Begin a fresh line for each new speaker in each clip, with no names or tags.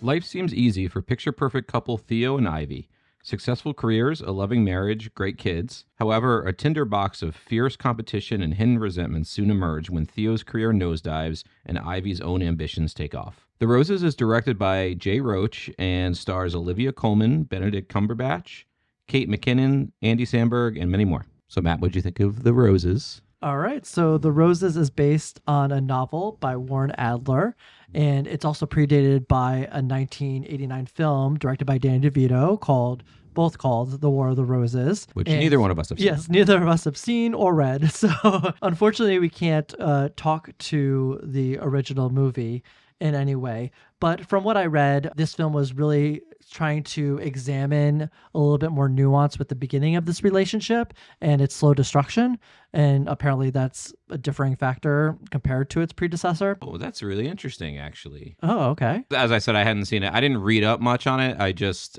Life seems easy for picture-perfect couple Theo and Ivy. Successful careers, a loving marriage, great kids. However, a tinderbox of fierce competition and hidden resentment soon emerge when Theo's career nosedives and Ivy's own ambitions take off. The Roses is directed by Jay Roach and stars Olivia Colman, Benedict Cumberbatch, Kate McKinnon, Andy Samberg, and many more. So, Matt, what'd you think of The Roses?
All right. So The Roses is based on a novel by Warren Adler, and it's also predated by a 1989 film directed by Danny DeVito called The War of the Roses.
Which neither one of us have seen.
Yes, neither of us have seen or read. So unfortunately, we can't talk to the original movie in any way. But from what I read, this film was really trying to examine a little bit more nuance with the beginning of this relationship and its slow destruction. And apparently that's a differing factor compared to its predecessor.
Oh, that's really interesting, actually.
Oh, okay.
As I said, I hadn't seen it. I didn't read up much on it.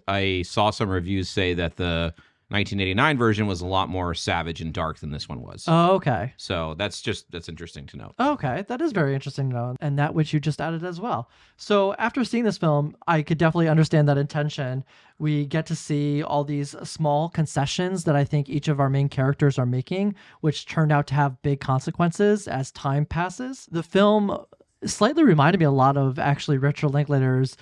I saw some reviews say that the 1989 version was a lot more savage and dark than this one was.
Oh, okay.
So that's interesting to know.
Okay, that is very interesting to know, and that which you just added as well. So after seeing this film, I could definitely understand that intention. We get to see all these small concessions that I think each of our main characters are making, which turned out to have big consequences as time passes. The film slightly reminded me a lot of actually Richard Linklater's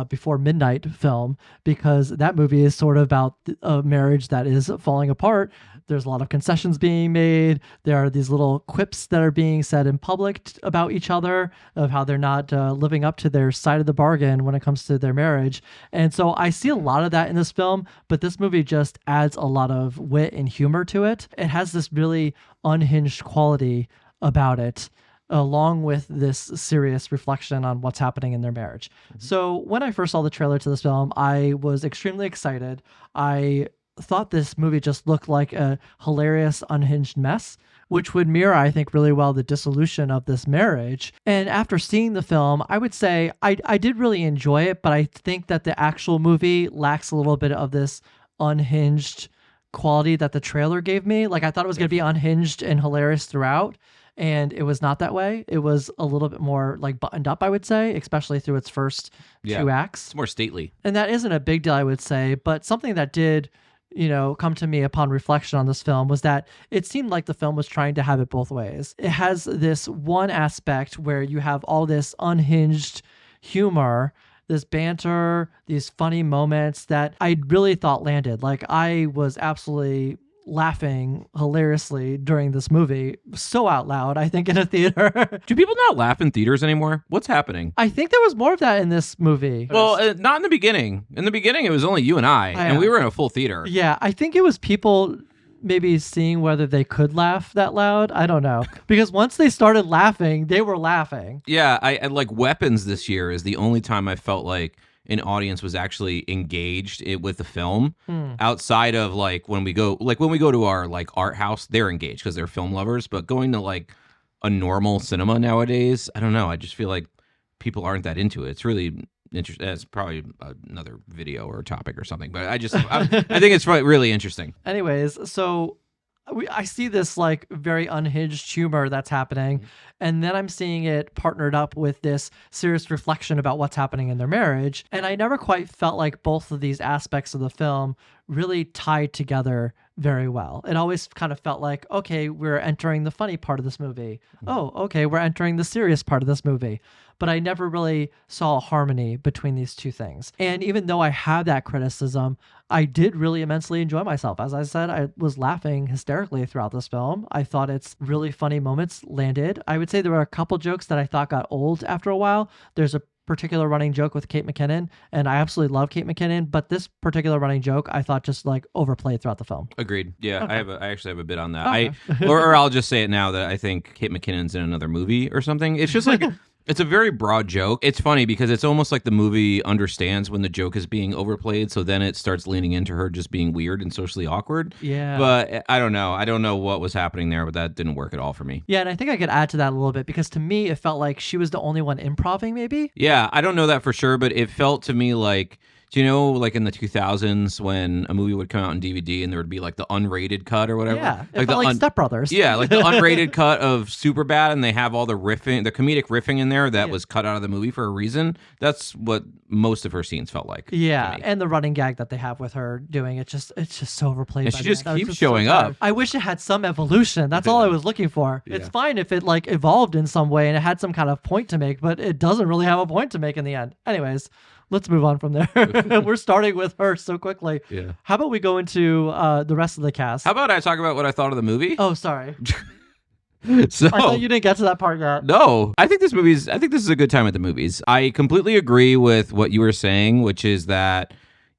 Before Midnight film, because that movie is sort of about a marriage that is falling apart. There's a lot of concessions being made. There are these little quips that are being said in public about each other of how they're not living up to their side of the bargain when it comes to their marriage. And so I see a lot of that in this film, but this movie just adds a lot of wit and humor to it. It has this really unhinged quality about it, along with this serious reflection on what's happening in their marriage. So when I first saw the trailer to this film, I was extremely excited. I thought this movie just looked like a hilarious, unhinged mess, which would mirror, I think, really well the dissolution of this marriage. And after seeing the film, I would say I did really enjoy it, but I think that the actual movie lacks a little bit of this unhinged quality that the trailer gave me. Like, I thought it was going to be unhinged and hilarious throughout, and it was not that way. It was a little bit more like buttoned up, I would say, especially through its first two acts.
It's more stately.
And that isn't a big deal, I would say, but something that did, come to me upon reflection on this film was that it seemed like the film was trying to have it both ways. It has this one aspect where you have all this unhinged humor, this banter, these funny moments that I really thought landed. Like, I was absolutely laughing hilariously during this movie, so out loud, I think, in a theater.
Do people not laugh in theaters anymore? What's happening?
I think there was more of that in this movie.
Well, not in the beginning. In the beginning, it was only you and I, and we were in a full theater.
Yeah, I think it was people maybe seeing whether they could laugh that loud. I don't know. Because once they started laughing, they were laughing.
Yeah, I like Weapons this year is the only time I felt like an audience was actually engaged with the film. Outside of when we go to our art house, they're engaged because they're film lovers. But going to a normal cinema nowadays, I don't know. I just feel like people aren't that into it. It's really interesting. It's probably another video or topic or something. But I think it's really interesting.
Anyways, so I see this very unhinged humor that's happening, and then I'm seeing it partnered up with this serious reflection about what's happening in their marriage. And I never quite felt like both of these aspects of the film really tied together very well. It always kind of felt like, okay, we're entering the funny part of this movie. Oh, okay, we're entering the serious part of this movie. But I never really saw a harmony between these two things. And even though I have that criticism, I did really immensely enjoy myself. As I said, I was laughing hysterically throughout this film. I thought its really funny moments landed. I would say there were a couple jokes that I thought got old after a while. There's a particular running joke with Kate McKinnon, and I absolutely love Kate McKinnon, but this particular running joke I thought just overplayed throughout the film.
Agreed. Yeah, okay. I actually have a bit on that.
Okay.
Or I'll just say it now that I think Kate McKinnon's in another movie or something. It's just it's a very broad joke. It's funny because it's almost like the movie understands when the joke is being overplayed, so then it starts leaning into her just being weird and socially awkward.
Yeah.
But I don't know. I don't know what was happening there, but that didn't work at all for me.
Yeah, and I think I could add to that a little bit because to me it felt like she was the only one improvising, maybe?
Yeah, I don't know that for sure, but it felt to me like Do you know, like in the 2000s, when a movie would come out on DVD and there would be like the unrated cut or whatever?
Yeah, it
like
felt like Step Brothers.
Yeah, like the unrated cut of Superbad, and they have all the riffing, the comedic riffing in there that was cut out of the movie for a reason. That's what most of her scenes felt like.
Yeah, and the running gag that they have with her doing it's just so overplayed.
And
by
she just
the end.
keeps showing up.
I wish it had some evolution. That's all I was looking for.
Yeah.
It's fine if it like evolved in some way and it had some kind of point to make, but it doesn't really have a point to make in the end. Anyways, let's move on from there. We're starting with her so quickly.
Yeah.
How about we go into the rest of the cast?
How about I talk about what I thought of the movie?
Oh, sorry.
So,
I thought you didn't get to that part yet.
No, I think this is a good time at the movies. I completely agree with what you were saying, which is that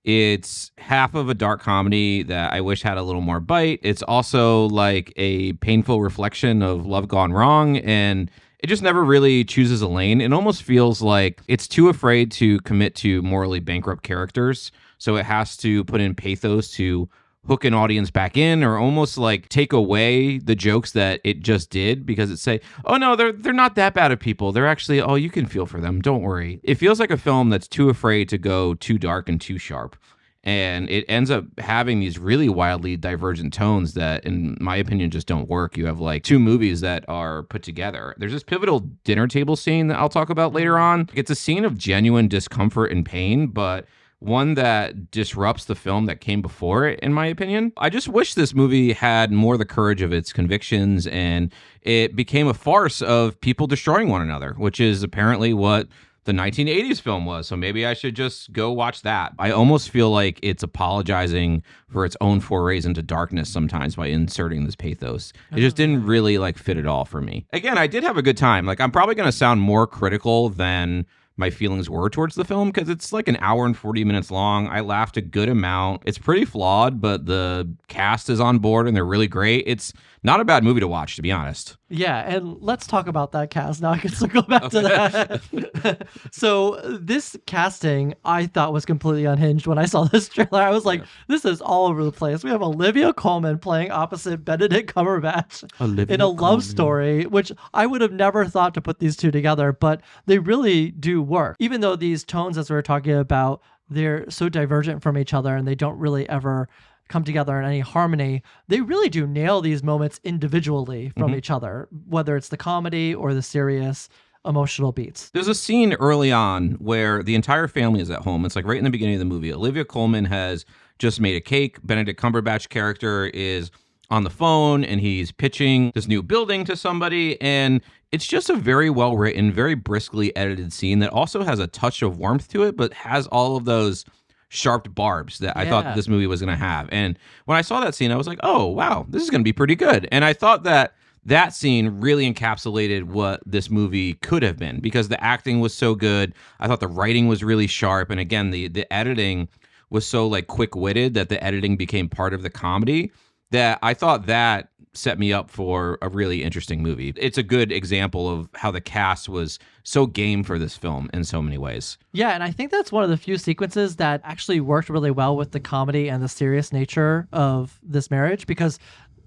it's half of a dark comedy that I wish had a little more bite. It's also like a painful reflection of love gone wrong, and it just never really chooses a lane. It almost feels like it's too afraid to commit to morally bankrupt characters, so it has to put in pathos to hook an audience back in, or almost like take away the jokes that it just did, because it say, oh no, they're not that bad of people. They're actually, oh, you can feel for them. Don't worry. It feels like a film that's too afraid to go too dark and too sharp. And it ends up having these really wildly divergent tones that, in my opinion, just don't work. You have like two movies that are put together. There's this pivotal dinner table scene that I'll talk about later on. It's a scene of genuine discomfort and pain, but one that disrupts the film that came before it, in my opinion. I just wish this movie had more the courage of its convictions, and it became a farce of people destroying one another, which is apparently what the 1980s film was. So maybe I should just go watch that. I almost feel like it's apologizing for its own forays into darkness sometimes by inserting this pathos. It just didn't really like fit at all for me. Again, I did have a good time. Like, I'm probably going to sound more critical than my feelings were towards the film, because it's like an hour and 40 minutes long. I laughed a good amount. It's pretty flawed, but the cast is on board and they're really great. It's not a bad movie to watch, to be honest.
Yeah, and let's talk about that cast now. I can circle back to that. So this casting, I thought was completely unhinged when I saw this trailer. I was like, this is all over the place. We have Olivia Colman playing opposite Benedict Cumberbatch in a love story, which I would have never thought to put these two together, but they really do work. Even though these tones, as we were talking about, they're so divergent from each other and they don't really ever come together in any harmony, they really do nail these moments individually from each other, whether it's the comedy or the serious emotional beats.
There's a scene early on where the entire family is at home. It's like right in the beginning of the movie. Olivia Colman has just made a cake. Benedict Cumberbatch character is on the phone and he's pitching this new building to somebody, and it's just a very well written, very briskly edited scene that also has a touch of warmth to it, but has all of those sharp barbs that I thought this movie was going to have. And when I saw that scene, I was like, oh, wow, this is going to be pretty good. And I thought that that scene really encapsulated what this movie could have been, because the acting was so good. I thought the writing was really sharp. And again, the editing was so like quick-witted that the editing became part of the comedy, that I thought that set me up for a really interesting movie. It's a good example of how the cast was so game for this film in so many ways.
Yeah, and I think that's one of the few sequences that actually worked really well with the comedy and the serious nature of this marriage, because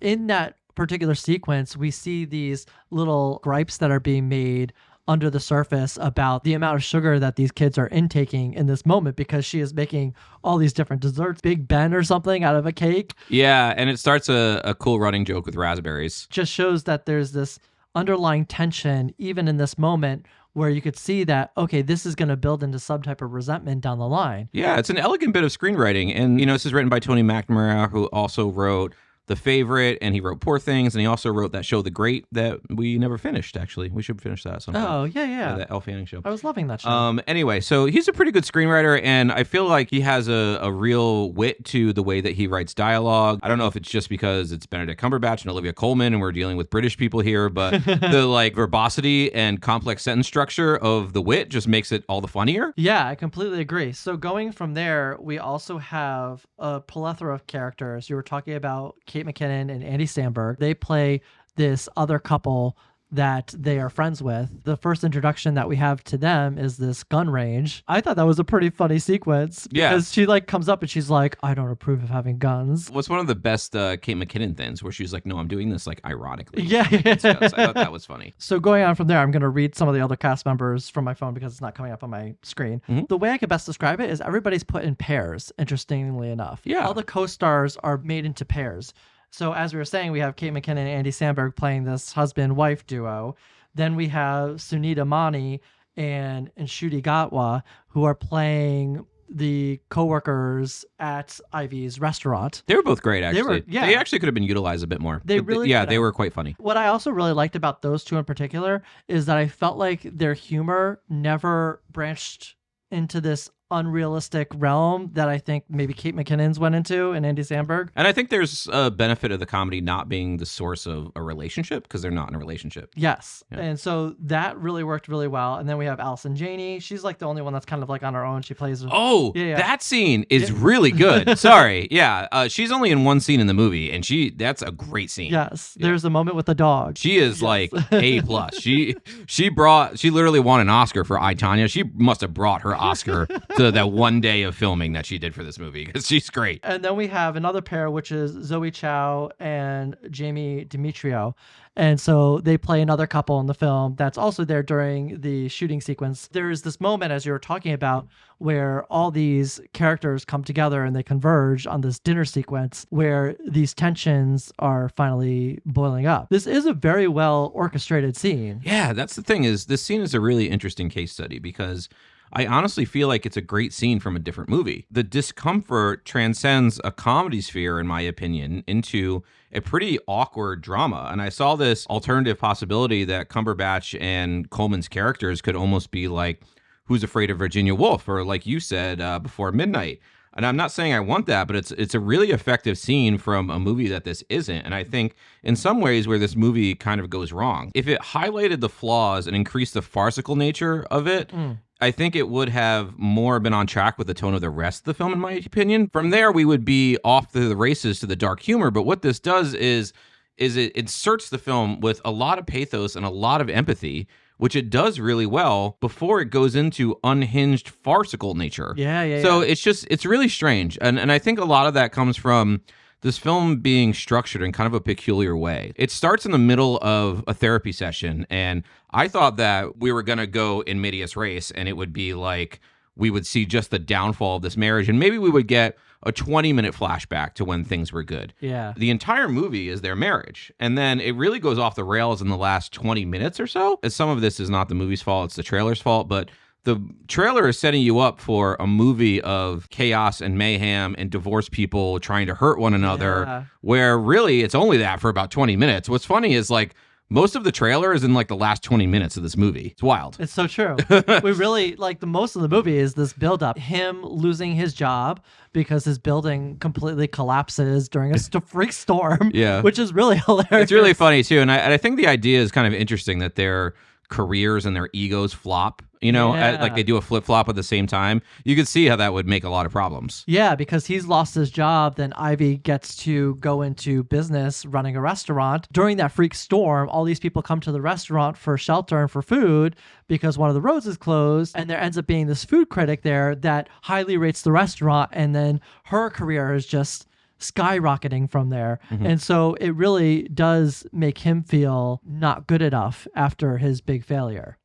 in that particular sequence, we see these little gripes that are being made under the surface about the amount of sugar that these kids are intaking in this moment, because she is making all these different desserts, Big Ben or something out of a cake.
Yeah, and it starts a cool running joke with raspberries.
Just shows that there's this underlying tension even in this moment where you could see that, okay, this is going to build into some type of resentment down the line.
Yeah, it's an elegant bit of screenwriting. And, this is written by Tony McNamara, who also wrote The Favorite, and he wrote Poor Things, and he also wrote that show The Great that we never finished, actually. We should finish that sometime.
Oh, yeah.
That Elle Fanning show.
I was loving that show.
Anyway, so he's a pretty good screenwriter, and I feel like he has a real wit to the way that he writes dialogue. I don't know if it's just because it's Benedict Cumberbatch and Olivia Colman, and we're dealing with British people here, but the like verbosity and complex sentence structure of the wit just makes it all the funnier.
Yeah, I completely agree. So going from there, we also have a plethora of characters. You were talking about Kate McKinnon and Andy Samberg. They play this other couple that they are friends with. The first introduction that we have to them is this gun range. I thought that was a pretty funny sequence because she like comes up and she's like, I don't approve of having guns.
What's one of the best Kate McKinnon things where she's like, no, I'm doing this like ironically.
Yeah.
I thought that was funny.
So going on from there, I'm going to read some of the other cast members from my phone because it's not coming up on my screen. The way I could best describe it is everybody's put in pairs, interestingly enough.
Yeah.
All the co-stars are made into pairs. So as we were saying, we have Kate McKinnon and Andy Samberg playing this husband-wife duo. Then we have Sunita Mani and Ncuti Gatwa, who are playing the co-workers at Ivy's restaurant.
They were both great, actually.
They
actually could have been utilized a bit more.
They
were quite funny.
What I also really liked about those two in particular is that I felt like their humor never branched into this unrealistic realm that I think maybe Kate McKinnon's went into and Andy Samberg.
And I think there's a benefit of the comedy not being the source of a relationship because they're not in a relationship.
Yes.
Yeah.
And so that really worked really well. And then we have Allison Janney. She's like the only one that's kind of like on her own. She plays...
That scene is really good. Sorry. Yeah. She's only in one scene in the movie and that's a great scene.
Yes. There's a moment with the dog.
She is like A+. She literally won an Oscar for I, Tonya. She must have brought her Oscar to that one day of filming that she did for this movie because she's great.
And then we have another pair, which is Zoe Chow and Jamie Demetrio. And so they play another couple in the film that's also there during the shooting sequence. There's this moment, as you were talking about, where all these characters come together and they converge on this dinner sequence where these tensions are finally boiling up. This is a very well orchestrated scene.
Yeah, that's the thing is this scene is a really interesting case study because I honestly feel like it's a great scene from a different movie. The discomfort transcends a comedy sphere, in my opinion, into a pretty awkward drama. And I saw this alternative possibility that Cumberbatch and Colman's characters could almost be like Who's Afraid of Virginia Woolf, or like you said, Before Midnight. And I'm not saying I want that, but it's a really effective scene from a movie that this isn't. And I think in some ways where this movie kind of goes wrong, if it highlighted the flaws and increased the farcical nature of it, I think it would have more been on track with the tone of the rest of the film, in my opinion. From there, we would be off to the races to the dark humor. But what this does is it inserts the film with a lot of pathos and a lot of empathy, which it does really well before it goes into unhinged farcical nature. So it's really strange. And I think a lot of that comes from this film being structured in kind of a peculiar way. It starts in the middle of a therapy session, and I thought that we were going to go in medias res, and it would be like we would see just the downfall of this marriage, and maybe we would get a 20-minute flashback to when things were good.
Yeah.
The entire movie is their marriage, and then it really goes off the rails in the last 20 minutes or so. And some of this is not the movie's fault, it's the trailer's fault, but the trailer is setting you up for a movie of chaos and mayhem and divorced people trying to hurt one another, where really it's only that for about 20 minutes. What's funny is like most of the trailer is in like the last 20 minutes of this movie. It's wild.
It's so true. We really like the most of the movie is this buildup. Him losing his job because his building completely collapses during a freak storm.
Yeah.
Which is really hilarious.
It's really funny too. And I think the idea is kind of interesting that their careers and their egos flop, like they do a flip-flop at the same time. You could see how that would make a lot of problems.
Yeah, because he's lost his job, then Ivy gets to go into business running a restaurant. During that freak storm, all these people come to the restaurant for shelter and for food because one of the roads is closed, and there ends up being this food critic there that highly rates the restaurant, and then her career is just skyrocketing from there. And so it really does make him feel not good enough after his big failure.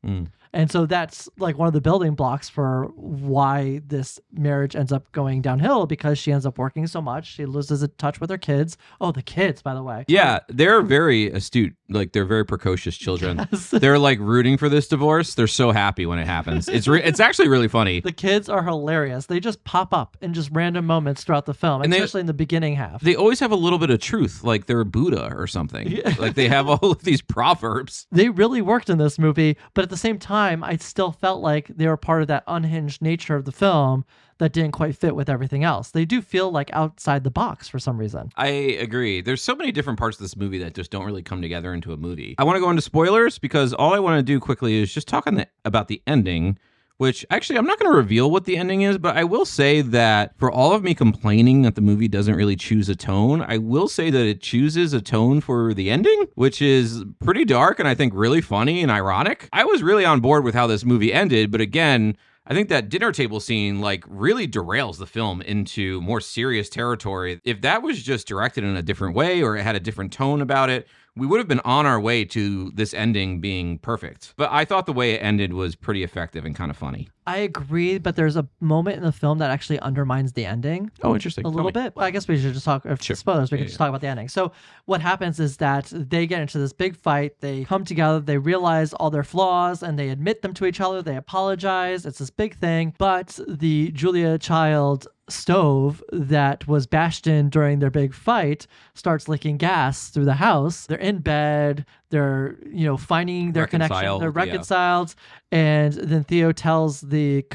And so that's like one of the building blocks for why this marriage ends up going downhill, because she ends up working so much. She loses touch with her kids. Oh, the kids, by the way.
Yeah, they're very astute. Like, they're very precocious children.
Yes.
They're like rooting for this divorce. They're so happy when it happens. It's actually really funny.
The kids are hilarious. They just pop up in just random moments throughout the film, and especially in the beginning half.
They always have a little bit of truth, like they're a Buddha or something. Yeah. Like they have all of these proverbs.
They really worked in this movie, but at the same time, I still felt like they were part of that unhinged nature of the film that didn't quite fit with everything else. They do feel like outside the box for some reason.
I agree. There's so many different parts of this movie that just don't really come together into a movie. I want to go into spoilers because all I want to do quickly is just talk about the ending, which actually I'm not going to reveal what the ending is, but I will say that for all of me complaining that the movie doesn't really choose a tone, I will say that it chooses a tone for the ending, which is pretty dark and I think really funny and ironic. I was really on board with how this movie ended, but again, I think that dinner table scene like really derails the film into more serious territory. If that was just directed in a different way or it had a different tone about it, we would have been on our way to this ending being perfect. But I thought the way it ended was pretty effective and kind of funny.
I agree, but there's a moment in the film that actually undermines the ending.
Oh, interesting.
A little bit. Well, I guess we should just talk,
Sure.
spoilers, we can just talk about the ending. So what happens is that they get into this big fight, they come together, they realize all their flaws, and they admit them to each other, they apologize, it's this big thing, but the Julia Child stove that was bashed in during their big fight starts leaking gas through the house. They're in bed, they're finding their connection, they're reconciled, and then Theo tells the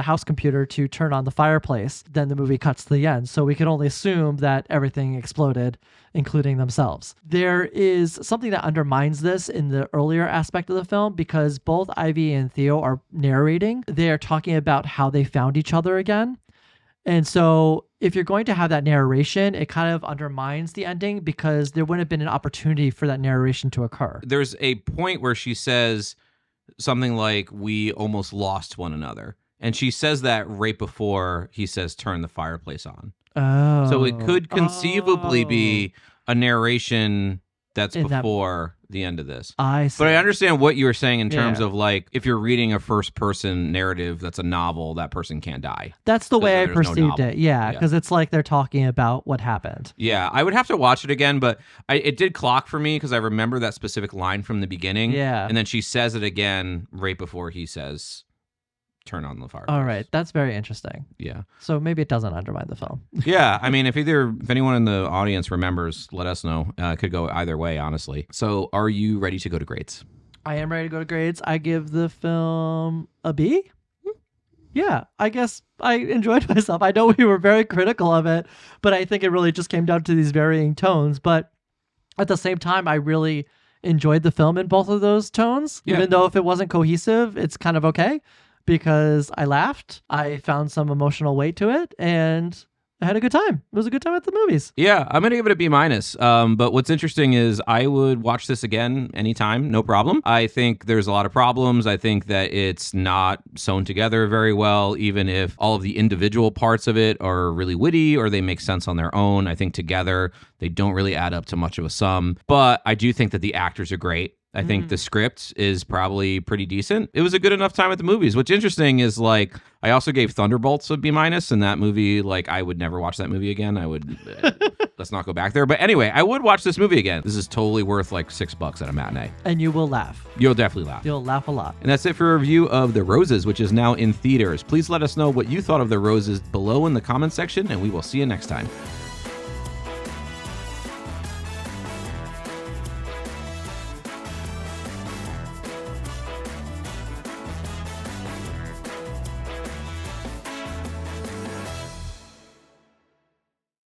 house computer to turn on the fireplace. Then the movie cuts to the end, so we can only assume that everything exploded, including themselves. There is something that undermines this in the earlier aspect of the film, because both Ivy and Theo are narrating. They are talking about how they found each other again. And so if you're going to have that narration, it kind of undermines the ending because there wouldn't have been an opportunity for that narration to occur.
There's a point where she says something like, we almost lost one another. And she says that right before he says, turn the fireplace on.
Oh.
So it could conceivably be a narration that's before the end of this.
I see.
But I understand what you were saying in terms of like, if you're reading a first person narrative that's a novel, that person can't die.
That's the way I perceived it. Yeah,
Yeah.
because it's like they're talking about what happened.
Yeah, I would have to watch it again, but it did clock for me because I remember that specific line from the beginning.
Yeah.
And then she says it again right before he says, turn on the fireplace.
All right. That's very interesting.
Yeah.
So maybe it doesn't undermine the film.
Yeah. I mean, if anyone in the audience remembers, let us know. It could go either way, honestly. So are you ready to go to grades?
I am ready to go to grades. I give the film a B. Yeah, I guess I enjoyed myself. I know we were very critical of it, but I think it really just came down to these varying tones. But at the same time, I really enjoyed the film in both of those tones.
Yeah.
Even though if it wasn't cohesive, it's kind of okay because I laughed. I found some emotional weight to it, and I had a good time. It was a good time at the movies.
Yeah, I'm going to give it a B-. But what's interesting is I would watch this again anytime, no problem. I think there's a lot of problems. I think that it's not sewn together very well, even if all of the individual parts of it are really witty or they make sense on their own. I think together they don't really add up to much of a sum. But I do think that the actors are great. I think the script is probably pretty decent. It was a good enough time at the movies. What's interesting is, like, I also gave Thunderbolts a B-, and that movie, like, I would never watch that movie again. I would, let's not go back there. But anyway, I would watch this movie again. This is totally worth like $6 at a matinee.
And you will laugh.
You'll definitely laugh.
You'll laugh a lot.
And that's it for a review of The Roses, which is now in theaters. Please let us know what you thought of The Roses below in the comment section, and we will see you next time.